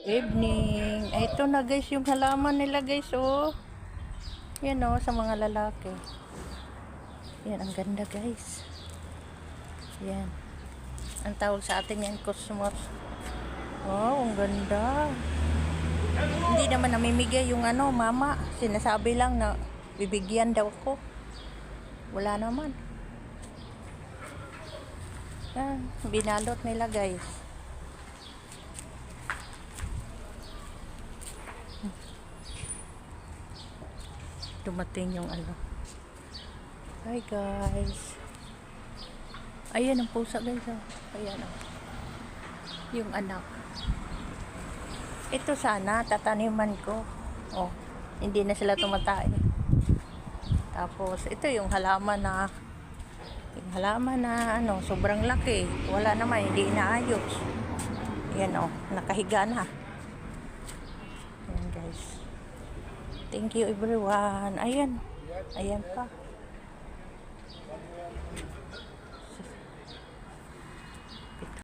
Evening. Ay, ito na guys, yung halaman nila guys, oh. Yan oh, sa mga lalaki. Yan, ang ganda guys. Yan. Ang tawag sa atin yan, cosmos. Wow, ang ganda. Hindi naman namimigay yung ano, mama. Sinasabi lang na bibigyan daw ko. Wala naman. Yan, binalot nila guys. Dumating yung ano. Hi guys. Ayan ang pusa guys. Oh. Ayan oh. Yung anak. Ito sana tataniman ko. Oh, hindi na sila tumatay. Tapos ito yung halaman na ano, sobrang laki. Wala naman, hindi inaayos. Ayan oh, nakahiga na. Ayan guys. Thank you everyone. Ayan. Ayan pa.